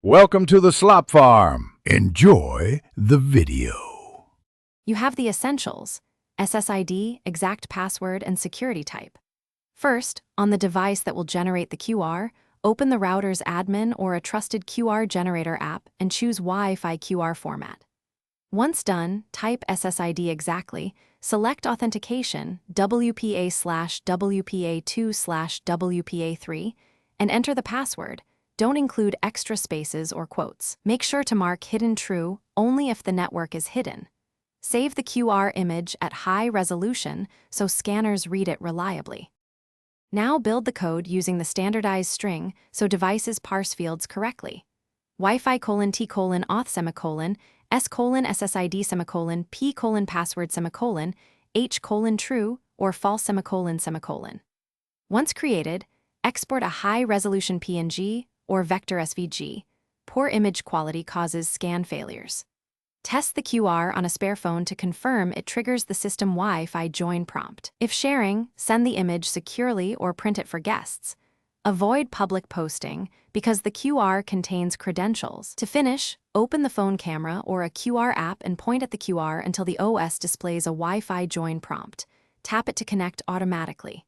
Welcome to the Slop Farm. Enjoy the video. You have the essentials: SSID, exact password, and security type. First, on the device that will generate the QR, open the router's admin or a trusted QR generator app and choose Wi-Fi QR format. Once done, type SSID exactly, select Authentication, WPA/WPA2/WPA3, and enter the password. Don't include extra spaces or quotes. Make sure to mark Hidden True only if the network is hidden. Save the QR image at high resolution so scanners read it reliably. Now build the code using the standardized string so devices parse fields correctly. Wi-Fi:/T:/auth:/, S:/SSID:/, P:/password:/, H:/true, or false:/. Once created, export a high-resolution PNG or vector SVG. Poor image quality causes scan failures. Test the QR on a spare phone to confirm it triggers the system Wi-Fi join prompt. If sharing, send the image securely or print it for guests. Avoid public posting because the QR contains credentials. To finish, open the phone camera or a QR app and point at the QR until the OS displays a Wi-Fi join prompt. Tap it to connect automatically.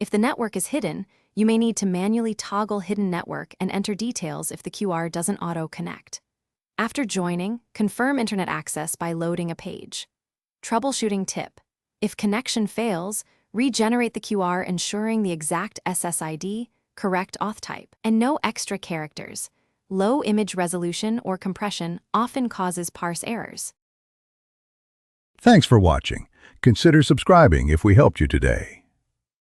If the network is hidden, you may need to manually toggle hidden network and enter details if the QR doesn't auto-connect. After joining, confirm internet access by loading a page. Troubleshooting tip: if connection fails, regenerate the QR ensuring the exact SSID, correct auth type, and no extra characters. Low image resolution or compression often causes parse errors. Thanks for watching. Consider subscribing if we helped you today.